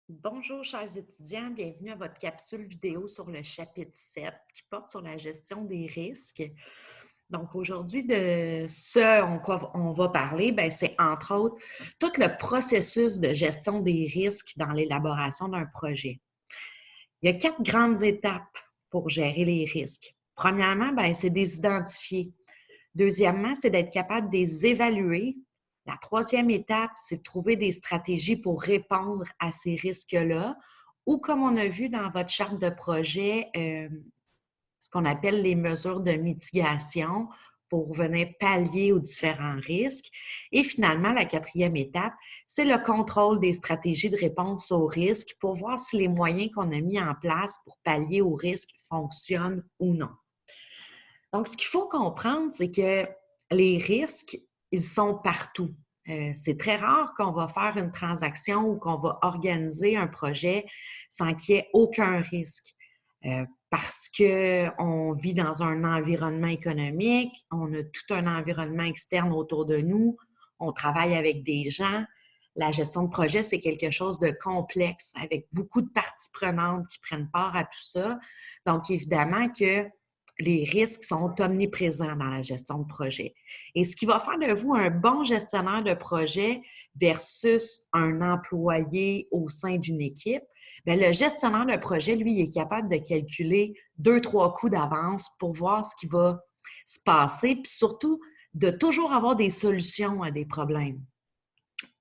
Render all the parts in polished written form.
Bonjour, chers étudiants, bienvenue à votre capsule vidéo sur le chapitre 7 qui porte sur la gestion des risques. Donc, aujourd'hui, de ce quoi on va parler, c'est entre autres tout le processus de gestion des risques dans l'élaboration d'un projet. Il y a 4 grandes étapes pour gérer les risques. Premièrement, c'est de les identifier. Deuxièmement, c'est d'être capable de les évaluer. La troisième étape, c'est de trouver des stratégies pour répondre à ces risques-là, ou comme on a vu dans votre charte de projet, ce qu'on appelle les mesures de mitigation pour venir pallier aux différents risques. Et finalement, la quatrième étape, c'est le contrôle des stratégies de réponse aux risques pour voir si les moyens qu'on a mis en place pour pallier aux risques fonctionnent ou non. Donc, ce qu'il faut comprendre, c'est que les risques, ils sont partout. C'est très rare qu'on va faire une transaction ou qu'on va organiser un projet sans qu'il y ait aucun risque. Parce qu'on vit dans un environnement économique, on a tout un environnement externe autour de nous, on travaille avec des gens. La gestion de projet, c'est quelque chose de complexe avec beaucoup de parties prenantes qui prennent part à tout ça. Donc, évidemment que les risques sont omniprésents dans la gestion de projet. Et ce qui va faire de vous un bon gestionnaire de projet versus un employé au sein d'une équipe, le gestionnaire de projet, lui, il est capable de calculer 2-3 coups d'avance pour voir ce qui va se passer, puis surtout de toujours avoir des solutions à des problèmes.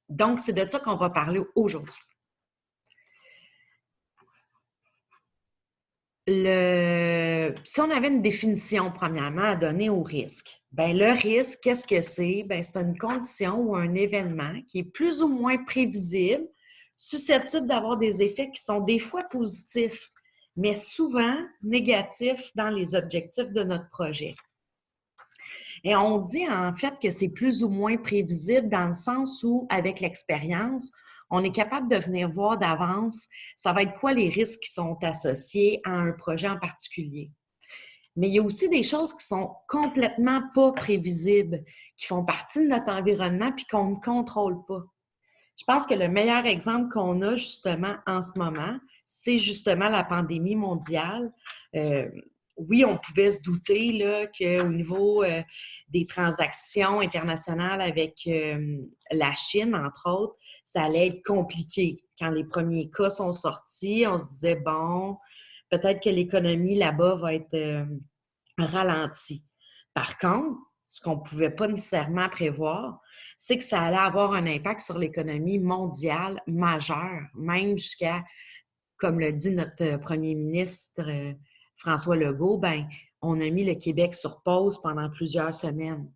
Donc, c'est de ça qu'on va parler aujourd'hui. Si on avait une définition, premièrement, à donner au risque, le risque, qu'est-ce que c'est? C'est une condition ou un événement qui est plus ou moins prévisible, susceptible d'avoir des effets qui sont des fois positifs, mais souvent négatifs dans les objectifs de notre projet. Et on dit en fait que c'est plus ou moins prévisible dans le sens où, avec l'expérience, on est capable de venir voir d'avance, ça va être quoi les risques qui sont associés à un projet en particulier. Mais il y a aussi des choses qui sont complètement pas prévisibles, qui font partie de notre environnement puis qu'on ne contrôle pas. Je pense que le meilleur exemple qu'on a justement en ce moment, c'est justement la pandémie mondiale. Oui, on pouvait se douter là, qu'au niveau des transactions internationales avec la Chine, entre autres, ça allait être compliqué. Quand les premiers cas sont sortis, on se disait, bon, peut-être que l'économie là-bas va être ralentie. Par contre, ce qu'on ne pouvait pas nécessairement prévoir, c'est que ça allait avoir un impact sur l'économie mondiale majeur, même jusqu'à, comme le dit notre premier ministre François Legault, on a mis le Québec sur pause pendant plusieurs semaines.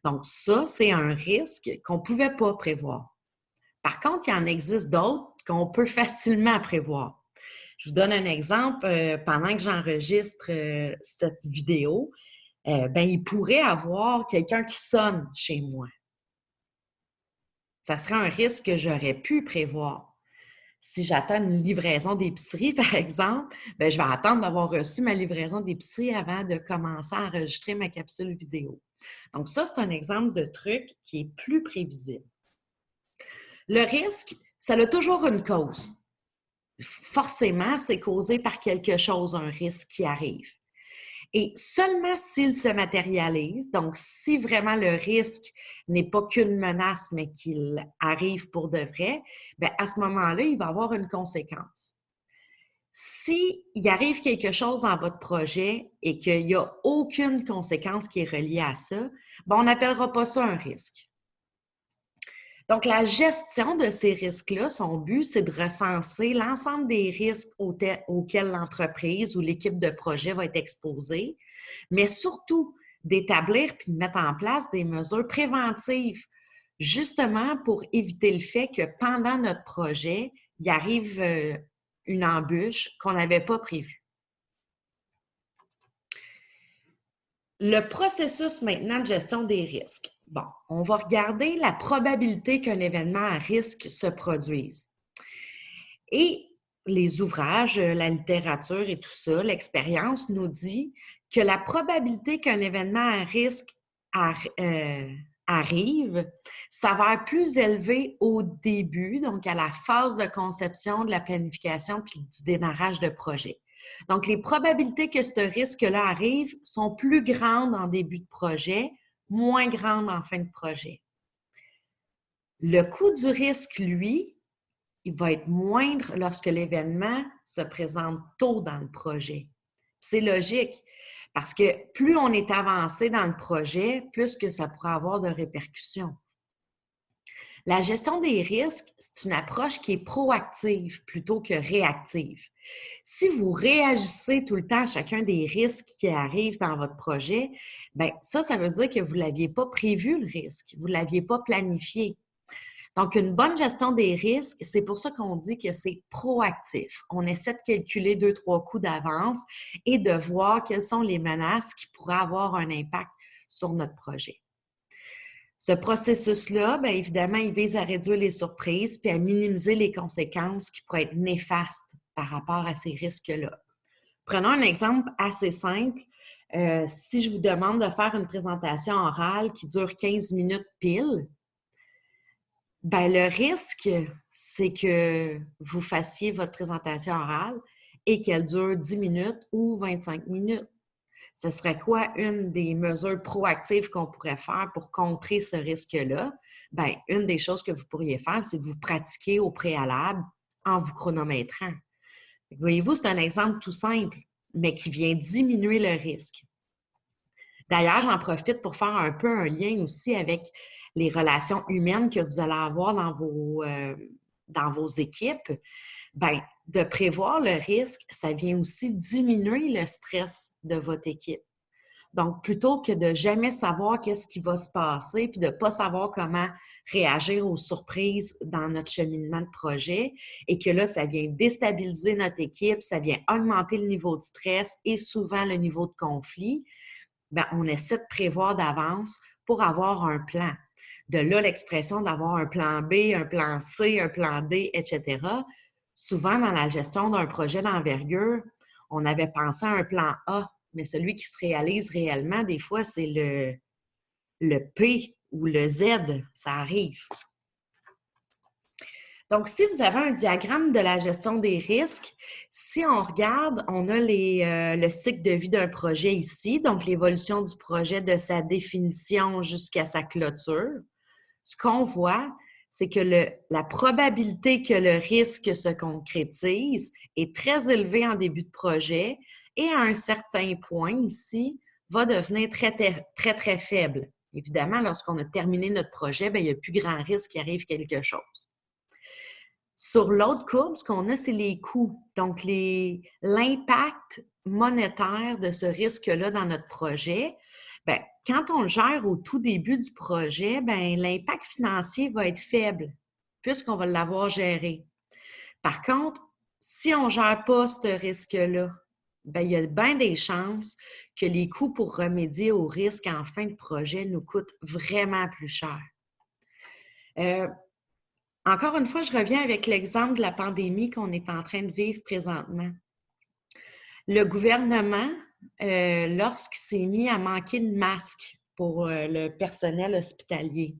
Donc ça, c'est un risque qu'on ne pouvait pas prévoir. Par contre, il y en existe d'autres qu'on peut facilement prévoir. Je vous donne un exemple. Pendant que j'enregistre cette vidéo, il pourrait avoir quelqu'un qui sonne chez moi. Ça serait un risque que j'aurais pu prévoir. Si j'attends une livraison d'épicerie, par exemple, je vais attendre d'avoir reçu ma livraison d'épicerie avant de commencer à enregistrer ma capsule vidéo. Donc ça, c'est un exemple de truc qui est plus prévisible. Le risque, ça a toujours une cause. Forcément, c'est causé par quelque chose, un risque qui arrive. Et seulement s'il se matérialise, donc si vraiment le risque n'est pas qu'une menace, mais qu'il arrive pour de vrai, à ce moment-là, il va avoir une conséquence. S'il arrive quelque chose dans votre projet et qu'il n'y a aucune conséquence qui est reliée à ça, on n'appellera pas ça un risque. Donc, la gestion de ces risques-là, son but, c'est de recenser l'ensemble des risques auxquels l'entreprise ou l'équipe de projet va être exposée, mais surtout d'établir puis de mettre en place des mesures préventives, justement pour éviter le fait que pendant notre projet, il arrive une embûche qu'on n'avait pas prévue. Le processus maintenant de gestion des risques. Bon, on va regarder la probabilité qu'un événement à risque se produise. Et les ouvrages, la littérature et tout ça, l'expérience nous dit que la probabilité qu'un événement à risque arrive s'avère plus élevé au début, donc à la phase de conception, de la planification puis du démarrage de projet. Donc, les probabilités que ce risque-là arrive sont plus grandes en début de projet, moins grandes en fin de projet. Le coût du risque, lui, il va être moindre lorsque l'événement se présente tôt dans le projet. C'est logique, parce que plus on est avancé dans le projet, plus que ça pourra avoir de répercussions. La gestion des risques, c'est une approche qui est proactive plutôt que réactive. Si vous réagissez tout le temps à chacun des risques qui arrivent dans votre projet, bien ça veut dire que vous ne l'aviez pas prévu, le risque, vous ne l'aviez pas planifié. Donc, une bonne gestion des risques, c'est pour ça qu'on dit que c'est proactif. On essaie de calculer 2-3 coups d'avance et de voir quelles sont les menaces qui pourraient avoir un impact sur notre projet. Ce processus-là, bien évidemment, il vise à réduire les surprises puis à minimiser les conséquences qui pourraient être néfastes par rapport à ces risques-là. Prenons un exemple assez simple. Si je vous demande de faire une présentation orale qui dure 15 minutes pile, bien, le risque, c'est que vous fassiez votre présentation orale et qu'elle dure 10 minutes ou 25 minutes. Ce serait quoi une des mesures proactives qu'on pourrait faire pour contrer ce risque-là? Bien, une des choses que vous pourriez faire, c'est de vous pratiquer au préalable en vous chronométrant. Voyez-vous, c'est un exemple tout simple, mais qui vient diminuer le risque. D'ailleurs, j'en profite pour faire un peu un lien aussi avec les relations humaines que vous allez avoir dans vos équipes. Bien, de prévoir le risque, ça vient aussi diminuer le stress de votre équipe. Donc, plutôt que de jamais savoir qu'est-ce qui va se passer puis de ne pas savoir comment réagir aux surprises dans notre cheminement de projet et que là, ça vient déstabiliser notre équipe, ça vient augmenter le niveau de stress et souvent le niveau de conflit, bien, on essaie de prévoir d'avance pour avoir un plan. De là, l'expression d'avoir un plan B, un plan C, un plan D, etc. Souvent, dans la gestion d'un projet d'envergure, on avait pensé à un plan A, mais celui qui se réalise réellement, des fois, c'est le P ou le Z. Ça arrive. Donc, si vous avez un diagramme de la gestion des risques, si on regarde, on a le cycle de vie d'un projet ici, donc l'évolution du projet de sa définition jusqu'à sa clôture. Ce qu'on voit, c'est que la probabilité que le risque se concrétise est très élevée en début de projet et à un certain point ici, va devenir très, très, très faible. Évidemment, lorsqu'on a terminé notre projet, bien, il n'y a plus grand risque qu'il arrive quelque chose. Sur l'autre courbe, ce qu'on a, c'est les coûts. Donc, l'impact monétaire de ce risque-là dans notre projet. Bien, quand on le gère au tout début du projet, bien, l'impact financier va être faible puisqu'on va l'avoir géré. Par contre, si on ne gère pas ce risque-là, bien, il y a bien des chances que les coûts pour remédier au risque en fin de projet nous coûtent vraiment plus cher. Encore une fois, je reviens avec l'exemple de la pandémie qu'on est en train de vivre présentement. Le gouvernement, lorsqu'il s'est mis à manquer de masques pour le personnel hospitalier,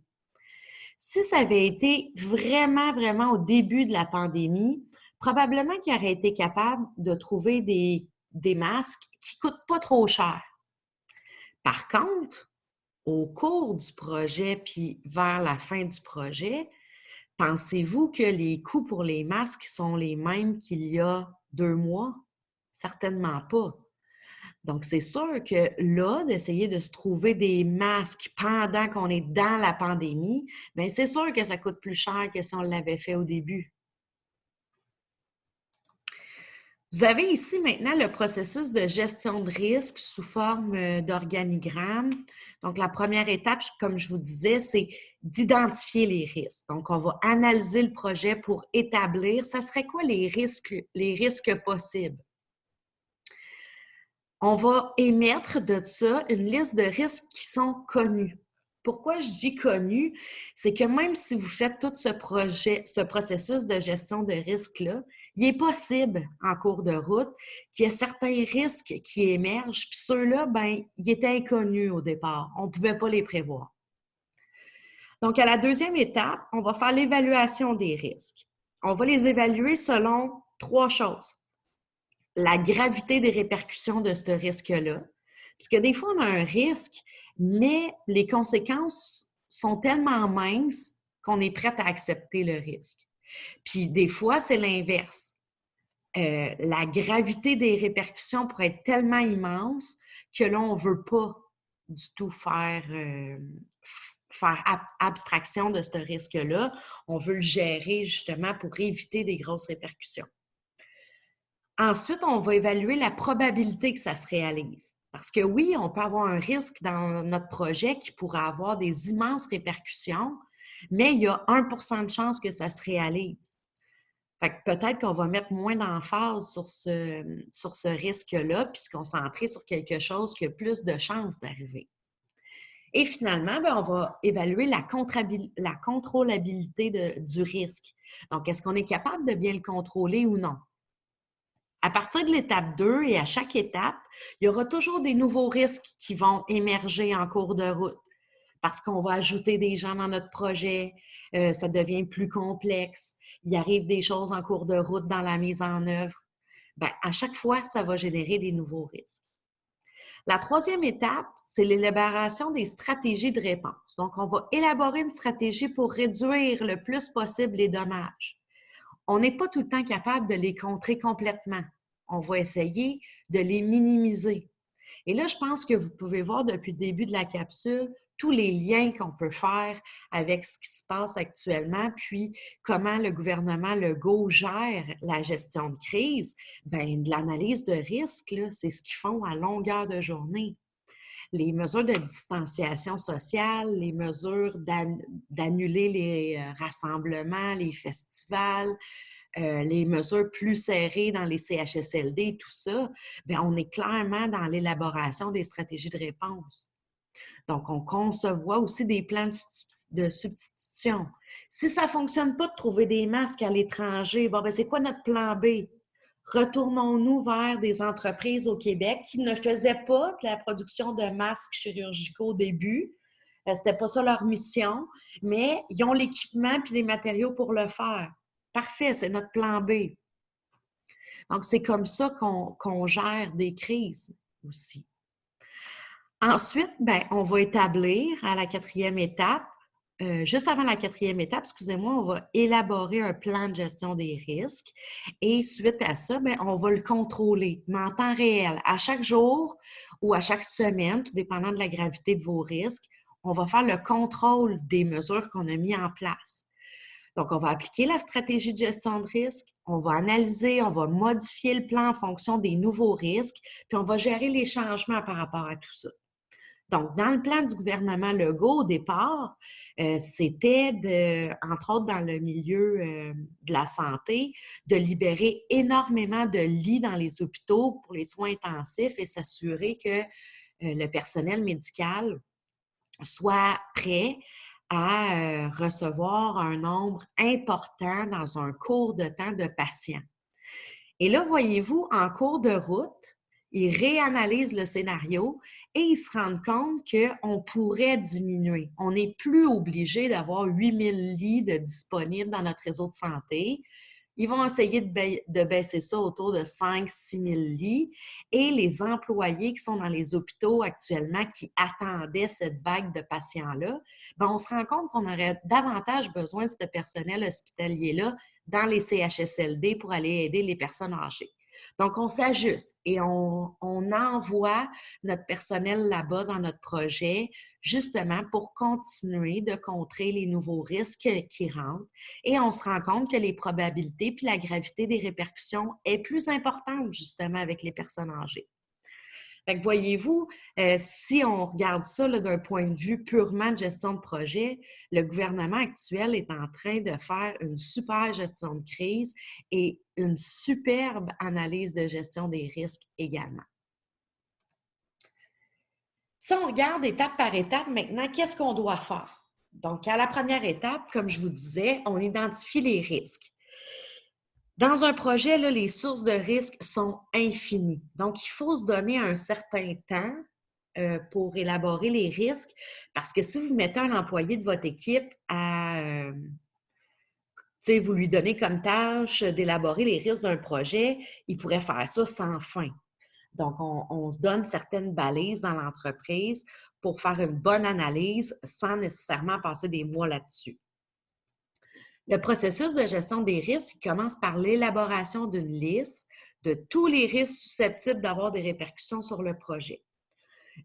si ça avait été vraiment, vraiment au début de la pandémie, probablement qu'il aurait été capable de trouver des masques qui ne coûtent pas trop cher. Par contre, au cours du projet puis vers la fin du projet, pensez-vous que les coûts pour les masques sont les mêmes qu'il y a 2 mois? Certainement pas. Donc, c'est sûr que là, d'essayer de se trouver des masques pendant qu'on est dans la pandémie, bien, c'est sûr que ça coûte plus cher que si on l'avait fait au début. Vous avez ici maintenant le processus de gestion de risque sous forme d'organigramme. Donc, la première étape, comme je vous disais, c'est d'identifier les risques. Donc, on va analyser le projet pour établir, ça serait quoi les risques possibles. On va émettre de ça une liste de risques qui sont connus. Pourquoi je dis connus? C'est que même si vous faites tout ce processus de gestion de risque-là, il est possible en cours de route qu'il y ait certains risques qui émergent, puis ceux-là, bien, ils étaient inconnus au départ. On ne pouvait pas les prévoir. Donc, à la deuxième étape, on va faire l'évaluation des risques. On va les évaluer selon 3 choses. La gravité des répercussions de ce risque-là. Parce que des fois, on a un risque, mais les conséquences sont tellement minces qu'on est prêt à accepter le risque. Puis des fois, c'est l'inverse. La gravité des répercussions pourrait être tellement immense que là, on ne veut pas du tout faire abstraction de ce risque-là. On veut le gérer justement pour éviter des grosses répercussions. Ensuite, on va évaluer la probabilité que ça se réalise. Parce que oui, on peut avoir un risque dans notre projet qui pourrait avoir des immenses répercussions, mais il y a 1% de chance que ça se réalise. Fait que peut-être qu'on va mettre moins d'emphase sur ce risque-là, puis se concentrer sur quelque chose qui a plus de chances d'arriver. Et finalement, bien, on va évaluer la contrôlabilité du risque. Donc, est-ce qu'on est capable de bien le contrôler ou non? À partir de l'étape 2 et à chaque étape, il y aura toujours des nouveaux risques qui vont émerger en cours de route parce qu'on va ajouter des gens dans notre projet, ça devient plus complexe, il arrive des choses en cours de route dans la mise en œuvre. Bien, à chaque fois, ça va générer des nouveaux risques. La troisième étape, c'est l'élaboration des stratégies de réponse. Donc, on va élaborer une stratégie pour réduire le plus possible les dommages. On n'est pas tout le temps capable de les contrer complètement. On va essayer de les minimiser. Et là, je pense que vous pouvez voir depuis le début de la capsule tous les liens qu'on peut faire avec ce qui se passe actuellement, puis comment le gouvernement Legault gère la gestion de crise. Bien, de l'analyse de risque, c'est ce qu'ils font à longueur de journée. Les mesures de distanciation sociale, les mesures d'annuler les rassemblements, les festivals, les mesures plus serrées dans les CHSLD, tout ça, bien, on est clairement dans l'élaboration des stratégies de réponse. Donc, on conçoit aussi des plans de substitution. Si ça ne fonctionne pas de trouver des masques à l'étranger, bon, bien, c'est quoi notre plan B? Retournons-nous vers des entreprises au Québec qui ne faisaient pas de la production de masques chirurgicaux au début. Ce n'était pas ça leur mission, mais ils ont l'équipement et les matériaux pour le faire. Parfait, c'est notre plan B. Donc, c'est comme ça qu'on gère des crises aussi. Ensuite, bien, on va établir à la quatrième étape, juste avant la quatrième étape, excusez-moi, on va élaborer un plan de gestion des risques et suite à ça, bien, on va le contrôler, mais en temps réel. À chaque jour ou à chaque semaine, tout dépendant de la gravité de vos risques, on va faire le contrôle des mesures qu'on a mises en place. Donc, on va appliquer la stratégie de gestion de risque, on va analyser, on va modifier le plan en fonction des nouveaux risques, puis on va gérer les changements par rapport à tout ça. Donc, dans le plan du gouvernement Legault, au départ, c'était, entre autres dans le milieu de la santé, de libérer énormément de lits dans les hôpitaux pour les soins intensifs et s'assurer que le personnel médical soit prêt à recevoir un nombre important dans un court de temps de patients. Et là, voyez-vous, en cours de route, ils réanalysent le scénario et ils se rendent compte qu'on pourrait diminuer. On n'est plus obligé d'avoir 8000 lits de disponibles dans notre réseau de santé. Ils vont essayer de baisser ça autour de 5-6 000 lits et les employés qui sont dans les hôpitaux actuellement qui attendaient cette vague de patients-là, bien, on se rend compte qu'on aurait davantage besoin de ce personnel hospitalier-là dans les CHSLD pour aller aider les personnes âgées. Donc, on s'ajuste et on envoie notre personnel là-bas dans notre projet justement pour continuer de contrer les nouveaux risques qui rentrent. Et on se rend compte que les probabilités puis la gravité des répercussions est plus importante justement avec les personnes âgées. Fait que voyez-vous, si on regarde ça d'un point de vue purement de gestion de projet, le gouvernement actuel est en train de faire une super gestion de crise et une superbe analyse de gestion des risques également. Si on regarde étape par étape, maintenant, qu'est-ce qu'on doit faire? Donc, à la première étape, comme je vous disais, on identifie les risques. Dans un projet, là, les sources de risques sont infinies. Donc, il faut se donner un certain temps pour élaborer les risques. Parce que si vous mettez un employé de votre équipe à, vous lui donnez comme tâche d'élaborer les risques d'un projet, il pourrait faire ça sans fin. Donc, on se donne certaines balises dans l'entreprise pour faire une bonne analyse sans nécessairement passer des mois là-dessus. Le processus de gestion des risques commence par l'élaboration d'une liste de tous les risques susceptibles d'avoir des répercussions sur le projet.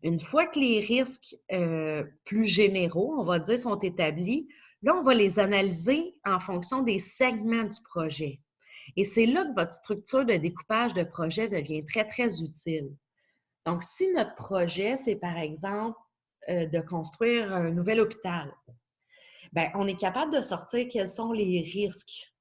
Une fois que les risques plus généraux, on va dire, sont établis, là, on va les analyser en fonction des segments du projet. Et c'est là que votre structure de découpage de projet devient très, très utile. Donc, si notre projet, c'est par exemple de construire un nouvel hôpital, bien, on est capable de sortir quels sont les risques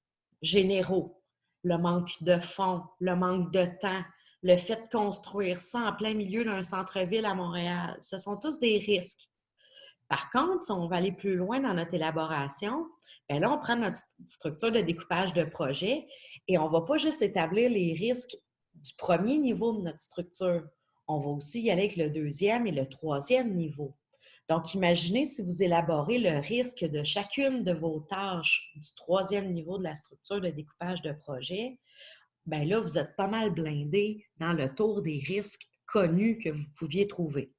généraux. Le manque de fonds, le manque de temps, le fait de construire ça en plein milieu d'un centre-ville à Montréal. Ce sont tous des risques. Par contre, si on va aller plus loin dans notre élaboration, bien là, on prend notre structure de découpage de projet et on ne va pas juste établir les risques du premier niveau de notre structure. On va aussi y aller avec le deuxième et le troisième niveau. Donc, imaginez si vous élaborez le risque de chacune de vos tâches du troisième niveau de la structure de découpage de projet, bien là, vous êtes pas mal blindé dans le tour des risques connus que vous pouviez trouver.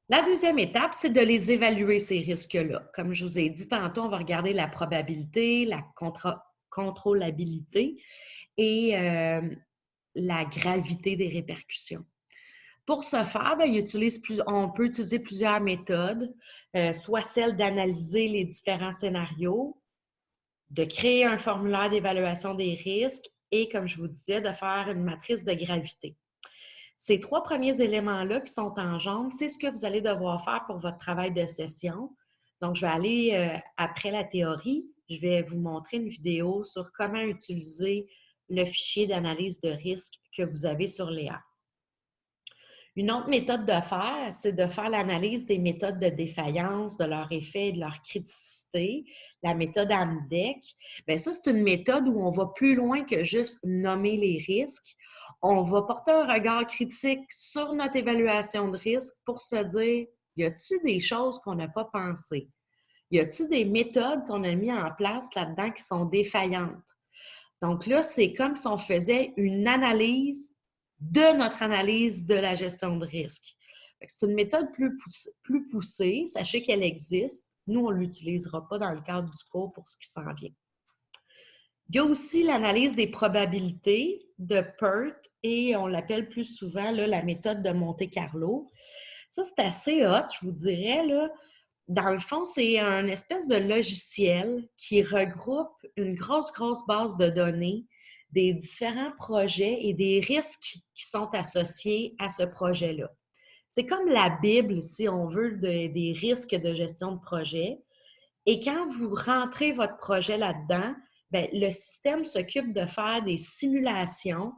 La deuxième étape, c'est de les évaluer, ces risques-là. Comme je vous ai dit tantôt, on va regarder la probabilité, la contrôlabilité et la gravité des répercussions. Pour ce faire, bien, on peut utiliser plusieurs méthodes, soit celle d'analyser les différents scénarios, de créer un formulaire d'évaluation des risques et, comme je vous disais, de faire une matrice de gravité. Ces trois premiers éléments-là qui sont en jaune, c'est ce que vous allez devoir faire pour votre travail de session. Donc, je vais aller après la théorie, je vais vous montrer une vidéo sur comment utiliser le fichier d'analyse de risque que vous avez sur Léa. Une autre méthode de faire, c'est de faire l'analyse des méthodes de défaillance, de leur effet et de leur criticité, la méthode AMDEC. Bien, ça, c'est une méthode où on va plus loin que juste nommer les risques. On va porter un regard critique sur notre évaluation de risque pour se dire, y a-t-il des choses qu'on n'a pas pensées? Y a-t-il des méthodes qu'on a mis en place là-dedans qui sont défaillantes? Donc là, c'est comme si on faisait une analyse de notre analyse de la gestion de risque. C'est une méthode plus poussée. Sachez qu'elle existe. Nous, on ne l'utilisera pas dans le cadre du cours pour ce qui s'en vient. Il y a aussi l'analyse des probabilités de PERT et on l'appelle plus souvent là, la méthode de Monte-Carlo. Ça, c'est assez hot, je vous dirais. Là. Dans le fond, c'est un espèce de logiciel qui regroupe une grosse base de données des différents projets et des risques qui sont associés à ce projet-là. C'est comme la Bible, si on veut, des risques de gestion de projet. Et quand vous rentrez votre projet là-dedans, bien, le système s'occupe de faire des simulations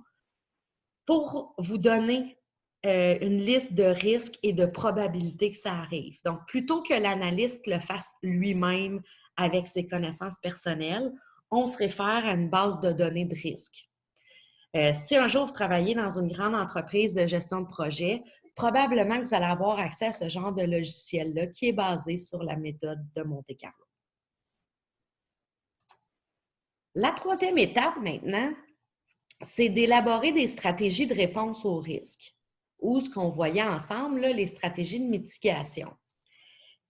pour vous donner une liste de risques et de probabilités que ça arrive. Donc, plutôt que l'analyste le fasse lui-même avec ses connaissances personnelles, on se réfère à une base de données de risques. Si un jour vous travaillez dans une grande entreprise de gestion de projet, probablement que vous allez avoir accès à ce genre de logiciel-là qui est basé sur la méthode de Monte-Carlo. La troisième étape maintenant, c'est d'élaborer des stratégies de réponse au risque ou ce qu'on voyait ensemble, là, les stratégies de mitigation.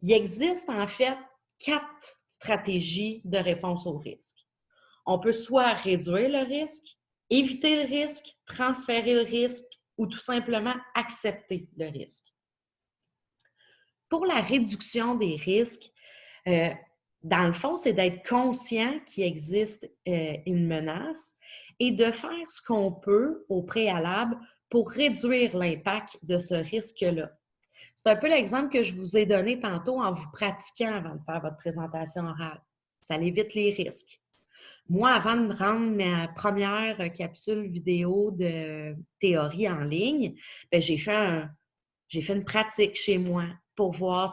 Il existe en fait 4 stratégies de réponse au risque. On peut soit réduire le risque, éviter le risque, transférer le risque ou tout simplement accepter le risque. Pour la réduction des risques, dans le fond, c'est d'être conscient qu'il existe une menace et de faire ce qu'on peut au préalable pour réduire l'impact de ce risque-là. C'est un peu l'exemple que je vous ai donné tantôt en vous pratiquant avant de faire votre présentation orale. Ça évite les risques. Moi, avant de me rendre ma première capsule vidéo de théorie en ligne, bien, j'ai fait une pratique chez moi pour voir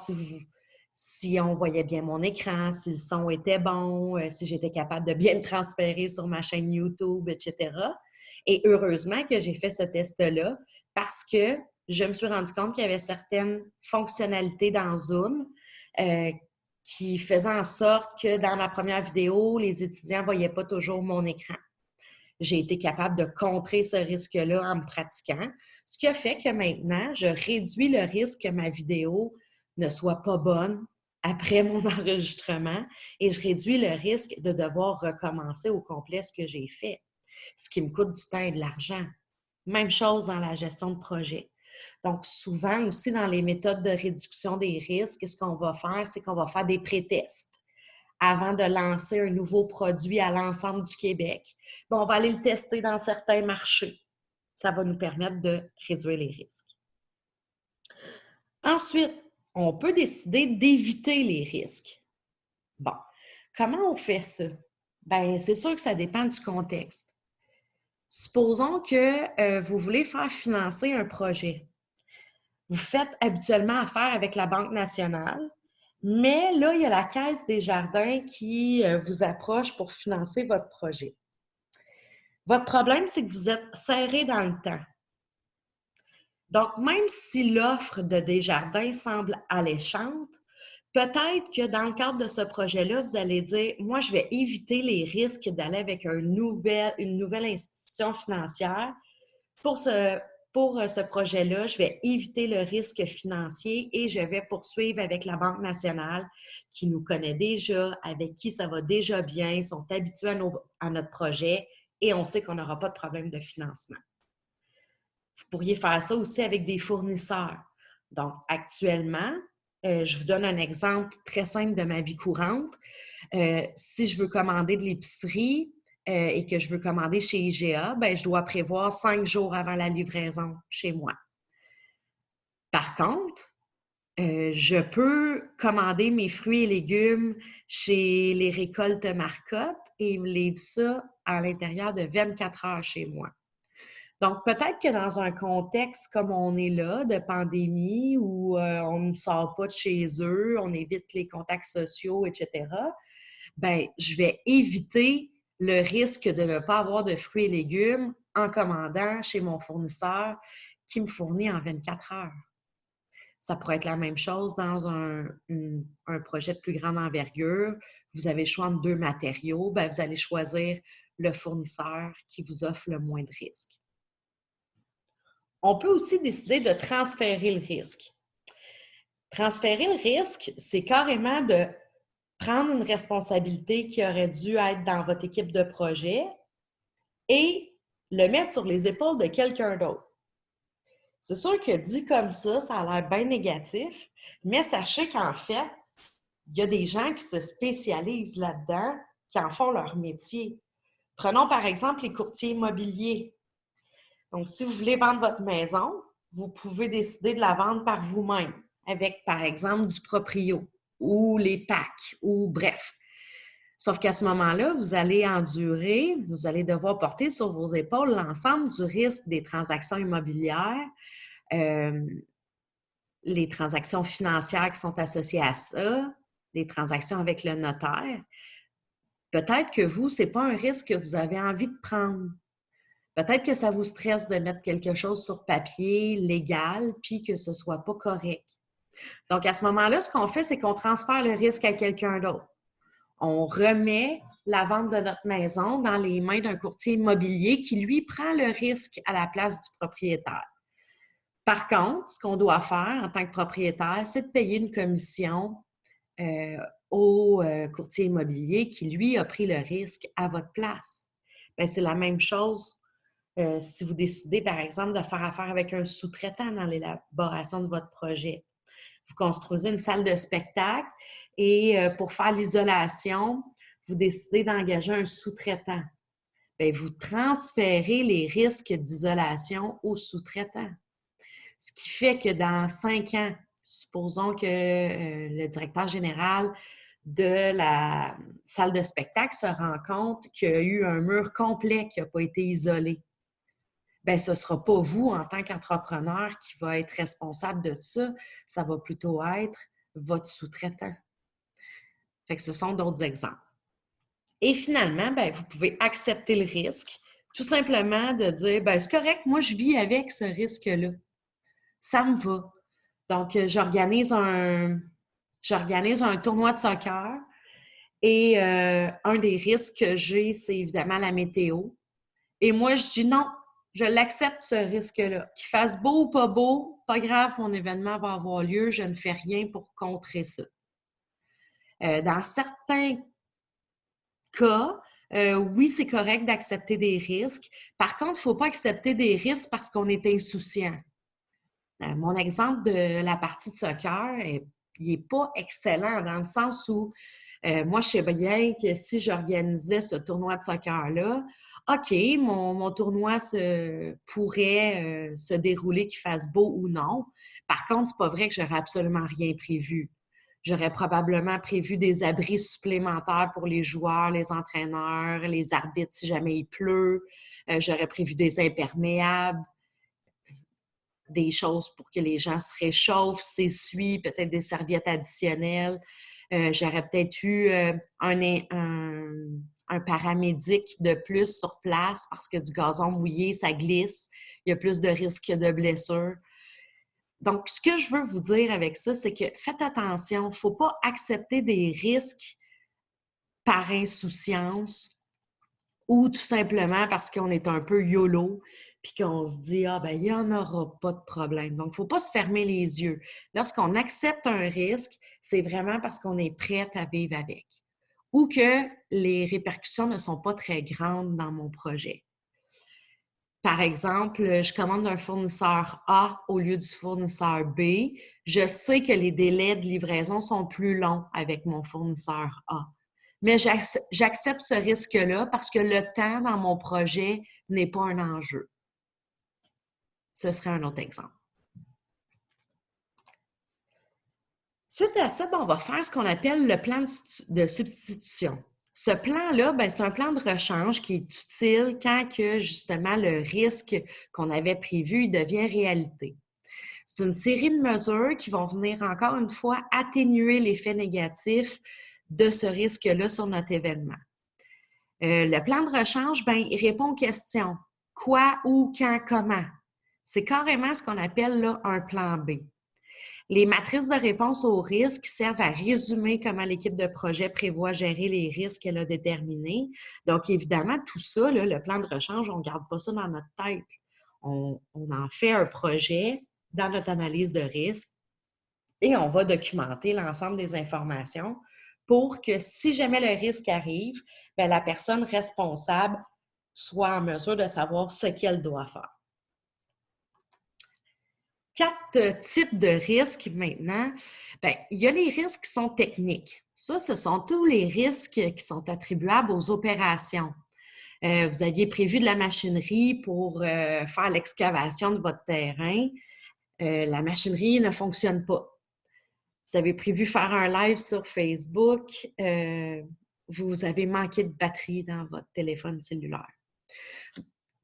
si on voyait bien mon écran, si le son était bon, si j'étais capable de bien le transférer sur ma chaîne YouTube, etc. Et heureusement que j'ai fait ce test-là parce que je me suis rendu compte qu'il y avait certaines fonctionnalités dans Zoom euh, qui faisaient en sorte que dans ma première vidéo, les étudiants ne voyaient pas toujours mon écran. J'ai été capable de contrer ce risque-là en me pratiquant, ce qui a fait que maintenant, je réduis le risque que ma vidéo ne soit pas bonne après mon enregistrement et je réduis le risque de devoir recommencer au complet ce que j'ai fait, ce qui me coûte du temps et de l'argent. Même chose dans la gestion de projet. Donc, souvent aussi dans les méthodes de réduction des risques, ce qu'on va faire, c'est qu'on va faire des pré-tests avant de lancer un nouveau produit à l'ensemble du Québec. Bon, on va aller le tester dans certains marchés. Ça va nous permettre de réduire les risques. Ensuite, on peut décider d'éviter les risques. Bon, comment on fait ça? Bien, c'est sûr que ça dépend du contexte. Supposons que vous voulez faire financer un projet. Vous faites habituellement affaire avec la Banque nationale, mais là, il y a la Caisse des jardins qui vous approche pour financer votre projet. Votre problème, c'est que vous êtes serré dans le temps. Donc, même si l'offre de Desjardins semble alléchante, peut-être que dans le cadre de ce projet-là, vous allez dire, moi, je vais éviter les risques d'aller avec une nouvelle institution financière. Pour ce projet-là, je vais éviter le risque financier et je vais poursuivre avec la Banque nationale qui nous connaît déjà, avec qui ça va déjà bien, sont habitués à notre projet et on sait qu'on n'aura pas de problème de financement. Vous pourriez faire ça aussi avec des fournisseurs. Donc, actuellement, je vous donne un exemple très simple de ma vie courante. Si je veux commander de l'épicerie et que je veux commander chez IGA, bien, je dois prévoir 5 jours avant la livraison chez moi. Par contre, je peux commander mes fruits et légumes chez les récoltes Marcotte et ils me livrent ça à l'intérieur de 24 heures chez moi. Donc, peut-être que dans un contexte comme on est là, de pandémie, où on ne sort pas de chez eux, on évite les contacts sociaux, etc., bien, je vais éviter le risque de ne pas avoir de fruits et légumes en commandant chez mon fournisseur qui me fournit en 24 heures. Ça pourrait être la même chose dans un projet de plus grande envergure. Vous avez le choix entre 2 matériaux, bien, vous allez choisir le fournisseur qui vous offre le moins de risques. On peut aussi décider de transférer le risque. Transférer le risque, c'est carrément de prendre une responsabilité qui aurait dû être dans votre équipe de projet et le mettre sur les épaules de quelqu'un d'autre. C'est sûr que dit comme ça a l'air bien négatif, mais sachez qu'en fait, il y a des gens qui se spécialisent là-dedans, qui en font leur métier. Prenons par exemple les courtiers immobiliers. Donc, si vous voulez vendre votre maison, vous pouvez décider de la vendre par vous-même avec, par exemple, du proprio ou les packs ou bref. Sauf qu'à ce moment-là, vous allez endurer, vous allez devoir porter sur vos épaules l'ensemble du risque des transactions immobilières, les transactions financières qui sont associées à ça, les transactions avec le notaire. Peut-être que vous, ce n'est pas un risque que vous avez envie de prendre. Peut-être que ça vous stresse de mettre quelque chose sur papier légal puis que ce ne soit pas correct. Donc, à ce moment-là, ce qu'on fait, c'est qu'on transfère le risque à quelqu'un d'autre. On remet la vente de notre maison dans les mains d'un courtier immobilier qui, lui, prend le risque à la place du propriétaire. Par contre, ce qu'on doit faire en tant que propriétaire, c'est de payer une commission au courtier immobilier qui, lui, a pris le risque à votre place. Bien, c'est la même chose si vous décidez, par exemple, de faire affaire avec un sous-traitant dans l'élaboration de votre projet. Vous construisez une salle de spectacle et pour faire l'isolation, vous décidez d'engager un sous-traitant. Bien, vous transférez les risques d'isolation au sous-traitant. Ce qui fait que dans 5 ans, supposons que le directeur général de la salle de spectacle se rend compte qu'il y a eu un mur complet qui n'a pas été isolé. Bien, ce ne sera pas vous, en tant qu'entrepreneur, qui va être responsable de ça. Ça va plutôt être votre sous-traitant. Fait que ce sont d'autres exemples. Et finalement, bien, vous pouvez accepter le risque Tout simplement de dire, ben c'est correct, moi je vis avec ce risque-là. Ça me va. Donc, j'organise un tournoi de soccer et un des risques que j'ai, c'est évidemment la météo. Et moi, je dis non, je l'accepte ce risque-là. Qu'il fasse beau ou pas beau, pas grave, mon événement va avoir lieu, je ne fais rien pour contrer ça. Dans certains cas, oui, c'est correct d'accepter des risques. Par contre, il ne faut pas accepter des risques parce qu'on est insouciant. Mon exemple de la partie de soccer, il n'est pas excellent dans le sens où moi, je sais bien que si j'organisais ce tournoi de soccer-là, OK, mon tournoi pourrait se dérouler, qu'il fasse beau ou non. Par contre, c'est pas vrai que j'aurais absolument rien prévu. J'aurais probablement prévu des abris supplémentaires pour les joueurs, les entraîneurs, les arbitres si jamais il pleut. J'aurais prévu des imperméables, des choses pour que les gens se réchauffent, s'essuient, peut-être des serviettes additionnelles. J'aurais peut-être eu un paramédic de plus sur place parce que du gazon mouillé, ça glisse. Il y a plus de risques de blessures. Donc, ce que je veux vous dire avec ça, c'est que faites attention. Il ne faut pas accepter des risques par insouciance ou tout simplement parce qu'on est un peu YOLO puis qu'on se dit « Ah, ben il n'y en aura pas de problème ». Donc, il ne faut pas se fermer les yeux. Lorsqu'on accepte un risque, c'est vraiment parce qu'on est prête à vivre avec ou que les répercussions ne sont pas très grandes dans mon projet. Par exemple, je commande un fournisseur A au lieu du fournisseur B. Je sais que les délais de livraison sont plus longs avec mon fournisseur A. Mais j'accepte ce risque-là parce que le temps dans mon projet n'est pas un enjeu. Ce serait un autre exemple. Suite à ça, on va faire ce qu'on appelle le plan de substitution. Ce plan-là, c'est un plan de rechange qui est utile quand que, justement, le risque qu'on avait prévu devient réalité. C'est une série de mesures qui vont venir encore une fois atténuer l'effet négatif de ce risque-là sur notre événement. Le plan de rechange, il répond aux questions. Quoi, où, quand, comment? C'est carrément ce qu'on appelle là, un plan B. Les matrices de réponse aux risques servent à résumer comment l'équipe de projet prévoit gérer les risques qu'elle a déterminés. Donc, évidemment, tout ça, là, le plan de rechange, on ne garde pas ça dans notre tête. On en fait un projet dans notre analyse de risque et on va documenter l'ensemble des informations pour que si jamais le risque arrive, la personne responsable soit en mesure de savoir ce qu'elle doit faire. 4 types de risques maintenant. Il y a les risques qui sont techniques. Ça, ce sont tous les risques qui sont attribuables aux opérations. Vous aviez prévu de la machinerie pour faire l'excavation de votre terrain. La machinerie ne fonctionne pas. Vous avez prévu faire un live sur Facebook. Vous avez manqué de batterie dans votre téléphone cellulaire.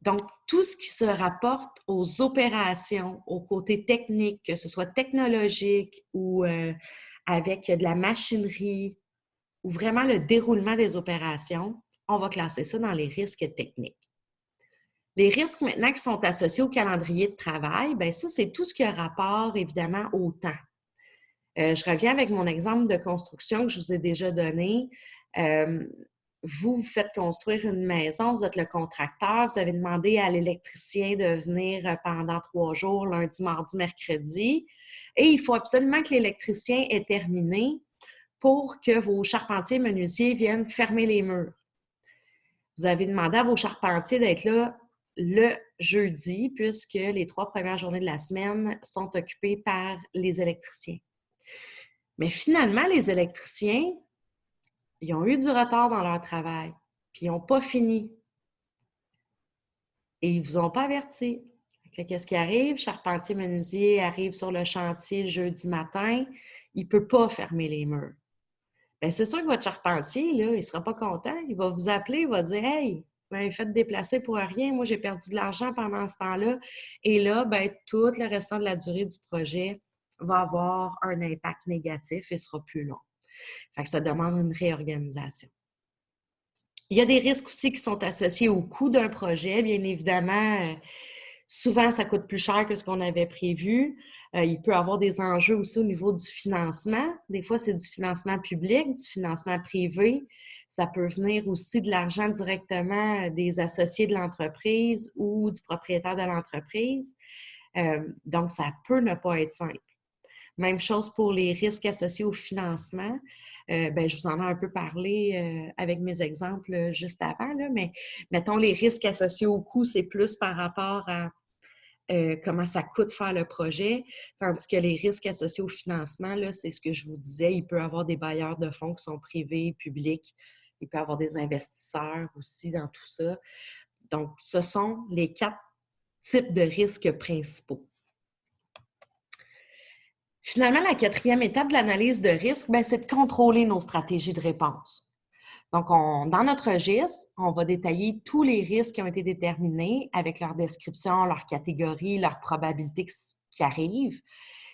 Donc, tout ce qui se rapporte aux opérations, au côté technique, que ce soit technologique ou avec de la machinerie ou vraiment le déroulement des opérations, on va classer ça dans les risques techniques. Les risques maintenant qui sont associés au calendrier de travail, ça, c'est tout ce qui a rapport évidemment au temps. Je reviens avec mon exemple de construction que je vous ai déjà donné. Vous faites construire une maison, vous êtes le contracteur, vous avez demandé à l'électricien de venir pendant 3 jours, lundi, mardi, mercredi, et il faut absolument que l'électricien ait terminé pour que vos charpentiers menuisiers viennent fermer les murs. Vous avez demandé à vos charpentiers d'être là le jeudi, puisque les 3 premières journées de la semaine sont occupées par les électriciens. Mais finalement, les électriciens, ils ont eu du retard dans leur travail, puis ils n'ont pas fini. Et ils ne vous ont pas averti. Qu'est-ce qui arrive? Charpentier menuisier arrive sur le chantier le jeudi matin, il ne peut pas fermer les murs. C'est sûr que votre charpentier, là, il ne sera pas content. Il va vous appeler, il va dire « Hey, faites déplacer pour rien, moi j'ai perdu de l'argent pendant ce temps-là. » Et là, tout le restant de la durée du projet va avoir un impact négatif et sera plus long. Fait que ça demande une réorganisation. Il y a des risques aussi qui sont associés au coût d'un projet. Bien évidemment, souvent, ça coûte plus cher que ce qu'on avait prévu. Il peut y avoir des enjeux aussi au niveau du financement. Des fois, c'est du financement public, du financement privé. Ça peut venir aussi de l'argent directement des associés de l'entreprise ou du propriétaire de l'entreprise. Donc, ça peut ne pas être simple. Même chose pour les risques associés au financement. Je vous en ai un peu parlé avec mes exemples juste avant, là, mais mettons les risques associés au coût, c'est plus par rapport à comment ça coûte faire le projet, tandis que les risques associés au financement, là, c'est ce que je vous disais, il peut y avoir des bailleurs de fonds qui sont privés, publics, il peut y avoir des investisseurs aussi dans tout ça. Donc, ce sont les 4 types de risques principaux. Finalement, la 4e étape de l'analyse de risque, c'est de contrôler nos stratégies de réponse. Donc, dans notre registre, on va détailler tous les risques qui ont été déterminés avec leur description, leur catégorie, leur probabilité qui arrivent.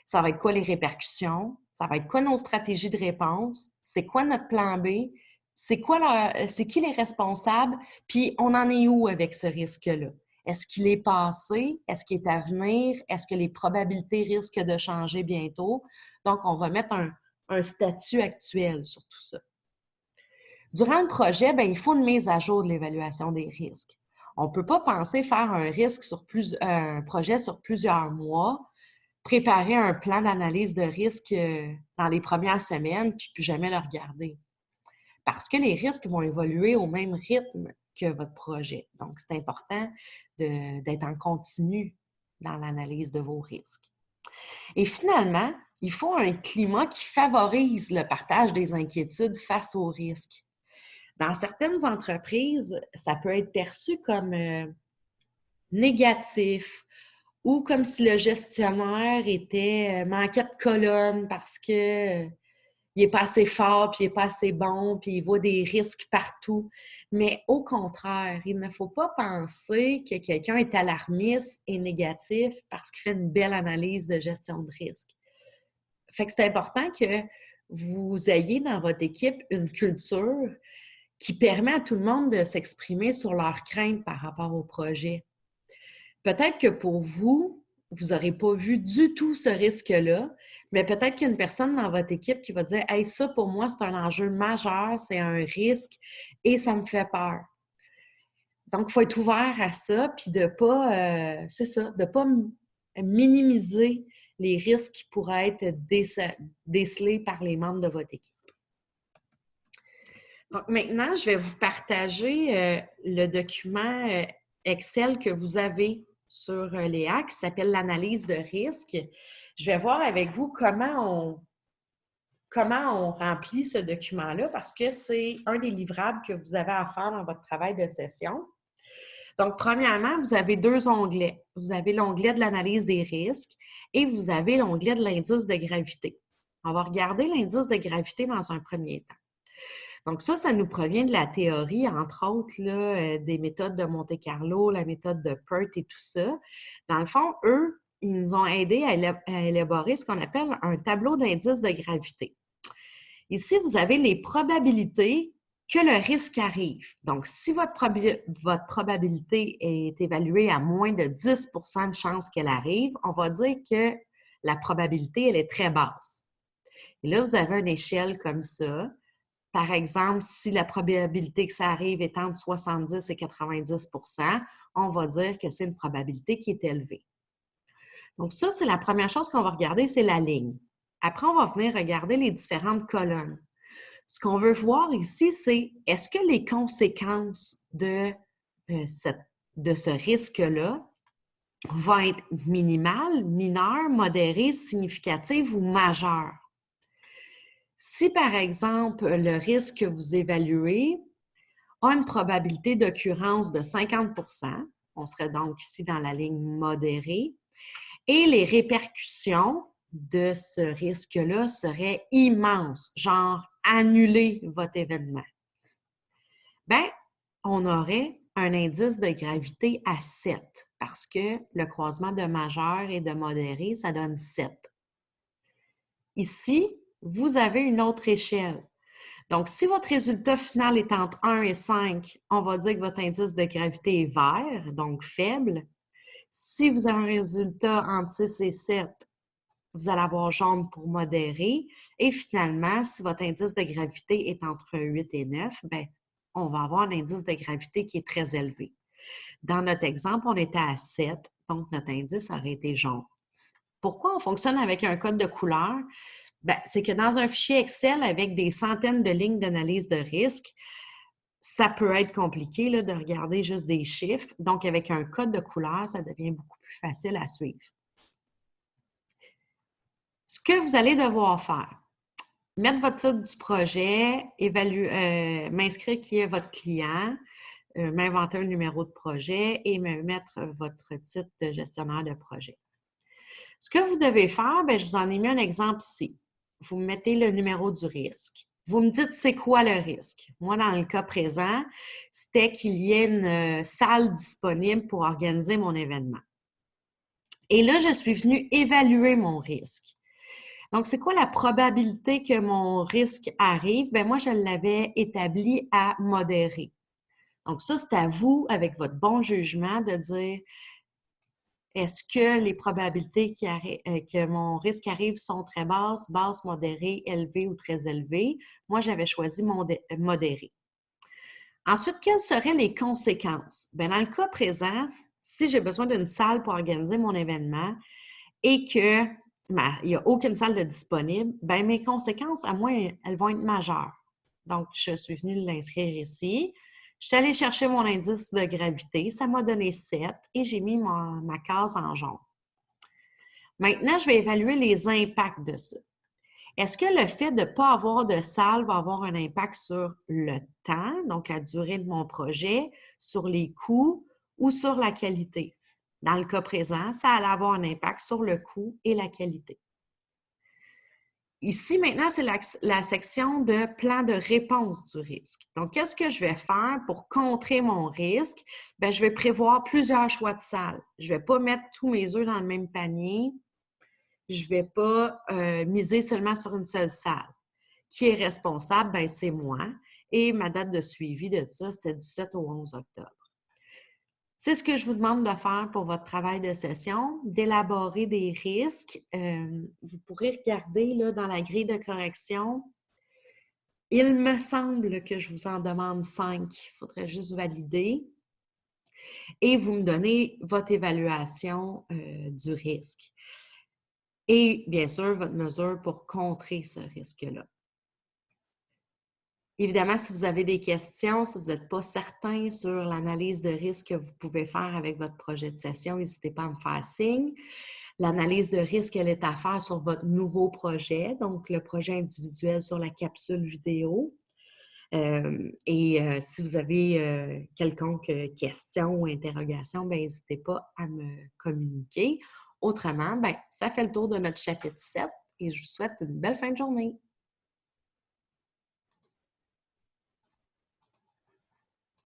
Ça va être quoi les répercussions? Ça va être quoi nos stratégies de réponse? C'est quoi notre plan B? C'est qui les responsables? Puis, on en est où avec ce risque-là? Est-ce qu'il est passé? Est-ce qu'il est à venir? Est-ce que les probabilités risquent de changer bientôt? Donc, on va mettre un statut actuel sur tout ça. Durant le projet, il faut une mise à jour de l'évaluation des risques. On ne peut pas penser faire un projet sur plusieurs mois, préparer un plan d'analyse de risque dans les premières semaines, puis plus jamais le regarder. Parce que les risques vont évoluer au même rythme que votre projet. Donc, c'est important d'être en continu dans l'analyse de vos risques. Et finalement, il faut un climat qui favorise le partage des inquiétudes face aux risques. Dans certaines entreprises, ça peut être perçu comme négatif ou comme si le gestionnaire manquait de colonne parce que il n'est pas assez fort, puis il n'est pas assez bon, puis il voit des risques partout. Mais au contraire, il ne faut pas penser que quelqu'un est alarmiste et négatif parce qu'il fait une belle analyse de gestion de risque. Fait que c'est important que vous ayez dans votre équipe une culture qui permet à tout le monde de s'exprimer sur leurs craintes par rapport au projet. Peut-être que pour vous, vous n'aurez pas vu du tout ce risque-là, mais peut-être qu'il y a une personne dans votre équipe qui va dire « Hey, ça, pour moi, c'est un enjeu majeur, c'est un risque et ça me fait peur. » Donc, il faut être ouvert à ça, puis de ne pas minimiser les risques qui pourraient être décelés par les membres de votre équipe. Donc, maintenant, je vais vous partager le document Excel que vous avez sur Léa qui s'appelle l'analyse de risque. Je vais voir avec vous comment on remplit ce document-là parce que c'est un des livrables que vous avez à faire dans votre travail de session. Donc, premièrement, vous avez 2 onglets. Vous avez l'onglet de l'analyse des risques et vous avez l'onglet de l'indice de gravité. On va regarder l'indice de gravité dans un premier temps. Donc ça nous provient de la théorie, entre autres, là, des méthodes de Monte-Carlo, la méthode de PERT et tout ça. Dans le fond, eux, ils nous ont aidés à élaborer ce qu'on appelle un tableau d'indice de gravité. Ici, vous avez les probabilités que le risque arrive. Donc, si votre probabilité est évaluée à moins de 10 % de chances qu'elle arrive, on va dire que la probabilité, elle est très basse. Et là, vous avez une échelle comme ça. Par exemple, si la probabilité que ça arrive est entre 70 et 90 %, on va dire que c'est une probabilité qui est élevée. Donc ça, c'est la première chose qu'on va regarder, c'est la ligne. Après, on va venir regarder les différentes colonnes. Ce qu'on veut voir ici, c'est est-ce que les conséquences de ce risque-là vont être minimales, mineures, modérées, significatives ou majeures? Si, par exemple, le risque que vous évaluez a une probabilité d'occurrence de 50 %, on serait donc ici dans la ligne modérée, et les répercussions de ce risque-là seraient immenses, genre annuler votre événement, on aurait un indice de gravité à 7 parce que le croisement de majeur et de modéré, ça donne 7. Ici, vous avez une autre échelle. Donc, si votre résultat final est entre 1 et 5, on va dire que votre indice de gravité est vert, donc faible. Si vous avez un résultat entre 6 et 7, vous allez avoir jaune pour modéré. Et finalement, si votre indice de gravité est entre 8 et 9, bien, on va avoir un indice de gravité qui est très élevé. Dans notre exemple, on était à 7, donc notre indice aurait été jaune. Pourquoi on fonctionne avec un code de couleur? Bien, c'est que dans un fichier Excel avec des centaines de lignes d'analyse de risque, ça peut être compliqué là, de regarder juste des chiffres. Donc, avec un code de couleur, ça devient beaucoup plus facile à suivre. Ce que vous allez devoir faire, mettre votre titre du projet, m'inscrire qui est votre client, m'inventer un numéro de projet et me mettre votre titre de gestionnaire de projet. Ce que vous devez faire, bien, je vous en ai mis un exemple ici. Vous mettez le numéro du risque. Vous me dites c'est quoi le risque. Moi, dans le cas présent, c'était qu'il y ait une salle disponible pour organiser mon événement. Et là, je suis venue évaluer mon risque. Donc, c'est quoi la probabilité que mon risque arrive? Bien, moi, je l'avais établi à modéré. Donc, ça, c'est à vous, avec votre bon jugement, de dire est-ce que les probabilités que mon risque arrive sont très basses, modérées, élevées ou très élevées? Moi, j'avais choisi modéré. Ensuite, quelles seraient les conséquences? Bien, dans le cas présent, si j'ai besoin d'une salle pour organiser mon événement et que il n'y a aucune salle de disponible, bien, mes conséquences, à moi, elles vont être majeures. Donc, je suis venue l'inscrire ici. Je suis allée chercher mon indice de gravité. Ça m'a donné 7 et j'ai mis ma case en jaune. Maintenant, je vais évaluer les impacts de ça. Est-ce que le fait de ne pas avoir de salle va avoir un impact sur le temps, donc la durée de mon projet, sur les coûts ou sur la qualité? Dans le cas présent, ça allait avoir un impact sur le coût et la qualité. Ici, maintenant, c'est la section de plan de réponse du risque. Donc, qu'est-ce que je vais faire pour contrer mon risque? Bien, je vais prévoir plusieurs choix de salles. Je ne vais pas mettre tous mes œufs dans le même panier. Je ne vais pas miser seulement sur une seule salle. Qui est responsable? Bien, c'est moi. Et ma date de suivi de ça, c'était du 7 au 11 octobre. C'est ce que je vous demande de faire pour votre travail de session, d'élaborer des risques. Vous pourrez regarder là, dans la grille de correction. Il me semble que je vous en demande 5. Il faudrait juste valider. Et vous me donnez votre évaluation du risque. Et bien sûr, votre mesure pour contrer ce risque-là. Évidemment, si vous avez des questions, si vous n'êtes pas certain sur l'analyse de risque que vous pouvez faire avec votre projet de session, n'hésitez pas à me faire signe. L'analyse de risque, elle est à faire sur votre nouveau projet, donc le projet individuel sur la capsule vidéo. Si vous avez quelconque question ou interrogation, n'hésitez pas à me communiquer. Autrement, ça fait le tour de notre chapitre 7 et je vous souhaite une belle fin de journée.